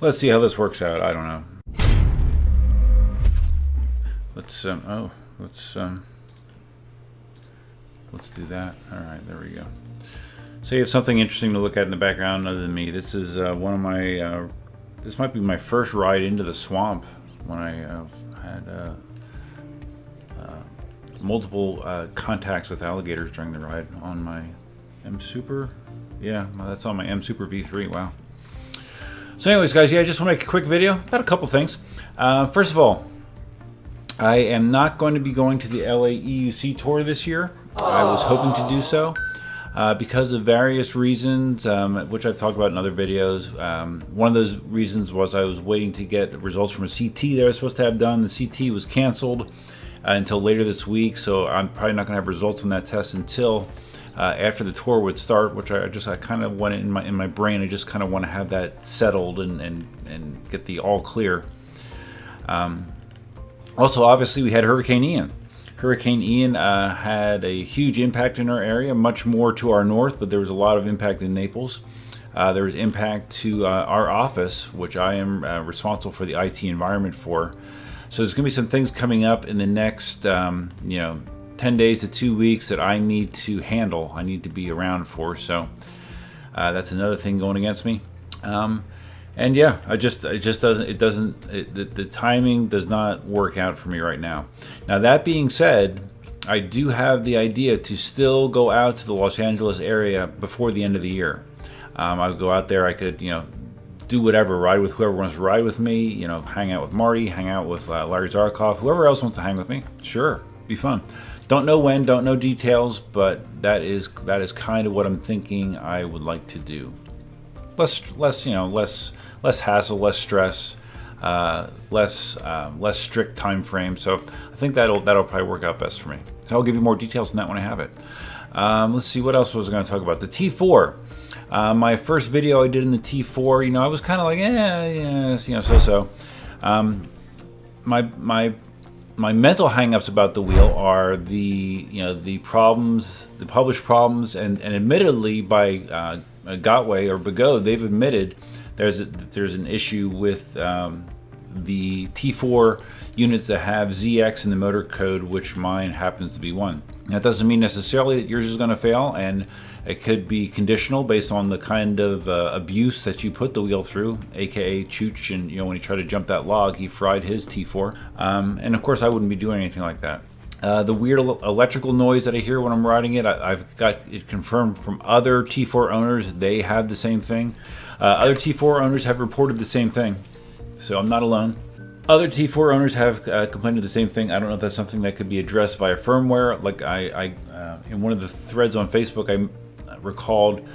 Let's see how this works out. I don't know. Let's let's do that. All right, there we go. So you have something interesting to look at in the background other than me. This is one of my. This might be my first ride into the swamp when I had multiple contacts with alligators during the ride on my M Super. Yeah, that's on my M Super V3. Wow. So anyways, guys, yeah, I just want to make a quick video about a couple things. First of all, I am not going to be going to the LA EUC tour this year. I was hoping to do so because of various reasons, which I've talked about in other videos. One of those reasons was I was waiting to get results from a CT that I was supposed to have done. The CT was canceled until later this week, so I'm probably not going to have results on that test until after the tour would start, which I kind of went in my brain. I just kind of want to have that settled and get the all clear. Also, obviously, we had Hurricane Ian. Hurricane Ian had a huge impact in our area, much more to our north, but there was a lot of impact in Naples. There was impact to our office, which I am responsible for the IT environment for. So there's going to be some things coming up in the next, 10 days to 2 weeks that I need to handle. I need to be around for. So that's another thing going against me. And yeah, the timing does not work out for me right now. Now that being said, I do have the idea to still go out to the Los Angeles area before the end of the year. I would go out there. I could, do whatever, ride with whoever wants to ride with me. Hang out with Marty, hang out with Larry Zarkov, whoever else wants to hang with me. Sure, be fun. Don't know when, don't know details, but that is kind of what I'm thinking I would like to do. Less hassle, less stress, less strict time frame. So I think that'll probably work out best for me. So I'll give you more details on that when I have it. Let's see, what else was I going to talk about? The T4. My first video I did in the T4, I was kind of like, so. My mental hang-ups about the wheel are the problems, the published problems, and admittedly by Gotway or Bagot, they've admitted there's an issue with the T4 units that have ZX in the motor code, which mine happens to be one. That doesn't mean necessarily that yours is going to fail, and it could be conditional based on the kind of abuse that you put the wheel through, aka Chooch, and when he tried to jump that log, he fried his T4. And of course I wouldn't be doing anything like that. The weird electrical noise that I hear when I'm riding it, I've got it confirmed from other T4 owners. They have the same thing. Other T4 owners have reported the same thing, so I'm not alone. Other T4 owners have complained of the same thing. I don't know if that's something that could be addressed via firmware. Like I in one of the threads on Facebook, I recalled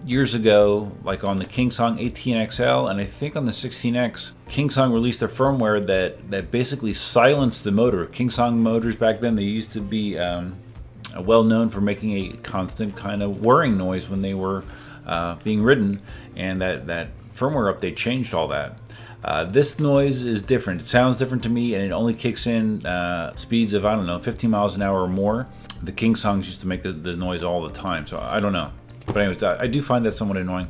years ago, like on the KingSong 18XL and I think on the 16X, KingSong released a firmware that basically silenced the motor. KingSong motors back then, they used to be well known for making a constant kind of whirring noise when they were being ridden, and that firmware update changed all that. This noise is different. It sounds different to me, and it only kicks in speeds of, 15 miles an hour or more. The KingSongs used to make the noise all the time, so I don't know. But anyways, I do find that somewhat annoying.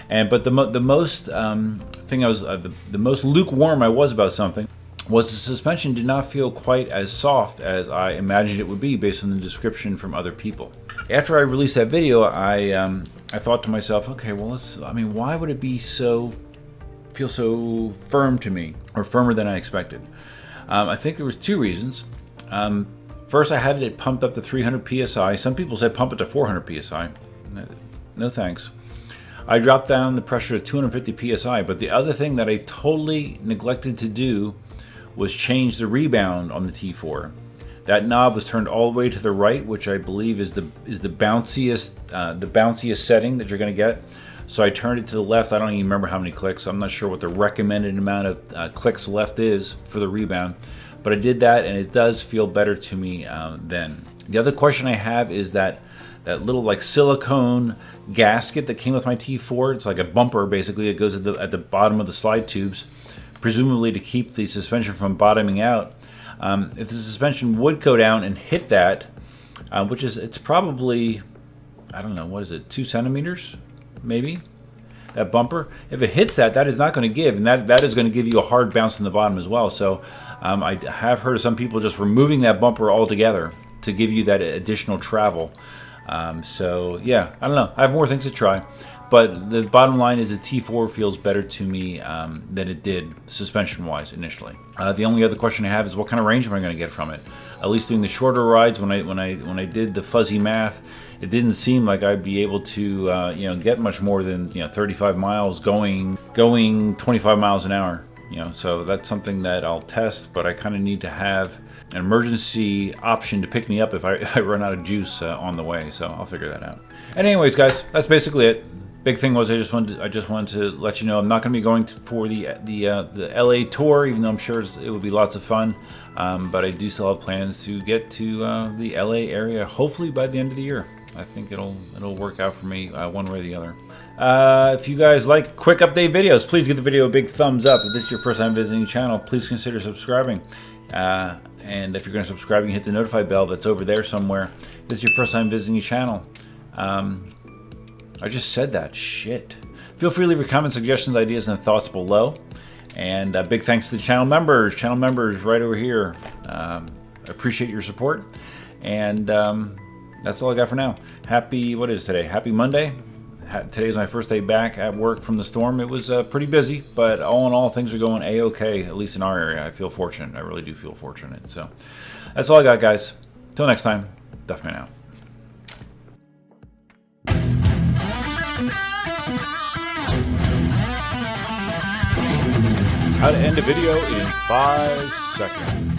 But the most the most lukewarm I was about something was the suspension did not feel quite as soft as I imagined it would be based on the description from other people. After I released that video, I thought to myself, okay, well, why would it be feel so firm to me, or firmer than I expected? I think there was two reasons. First, I had it pumped up to 300 psi. Some people said pump it to 400 psi. No thanks. I dropped down the pressure to 250 psi, but the other thing that I totally neglected to do was change the rebound on the T4. That knob was turned all the way to the right, which I believe is the bounciest setting that you're going to get. So I turned it to the left. I don't even remember how many clicks. I'm not sure what the recommended amount of clicks left is for the rebound. But I did that, and it does feel better to me then. The other question I have is that little like silicone gasket that came with my T4. It's like a bumper, basically. It goes at the bottom of the slide tubes, presumably to keep the suspension from bottoming out. If the suspension would go down and hit that, it's probably, I don't know, what is it, 2 centimeters, maybe? that bumper. If it hits that, that is not going to give, and that is going to give you a hard bounce in the bottom as well. So I have heard of some people just removing that bumper altogether to give you that additional travel. So yeah, I don't know. I have more things to try. But the bottom line is the T4 feels better to me than it did suspension-wise initially. The only other question I have is what kind of range am I going to get from it? At least doing the shorter rides, when I did the fuzzy math, it didn't seem like I'd be able to get much more than 35 miles going 25 miles an hour. So that's something that I'll test, but I kind of need to have an emergency option to pick me up if I run out of juice on the way. So I'll figure that out. And anyways, guys, that's basically it. Big thing was I just wanted to let you know I'm not going to be going for the LA tour, even though I'm sure it would be lots of fun. But I do still have plans to get to the LA area, hopefully by the end of the year. I think it'll work out for me one way or the other. If you guys like quick update videos, please give the video a big thumbs up. If this is your first time visiting the channel, please consider subscribing. And if you're going to subscribe, you can hit the notify bell that's over there somewhere. If this is your first time visiting the channel. I just said that. Shit. Feel free to leave your comments, suggestions, ideas, and thoughts below. And big thanks to the channel members. Channel members right over here. Appreciate your support. And that's all I got for now. What is today? Happy Monday. Today's my first day back at work from the storm. It was pretty busy, but all in all, things are going A-okay, at least in our area. I feel fortunate. I really do feel fortunate. So that's all I got, guys. Till next time, Duffman out. How to end a video in 5 seconds.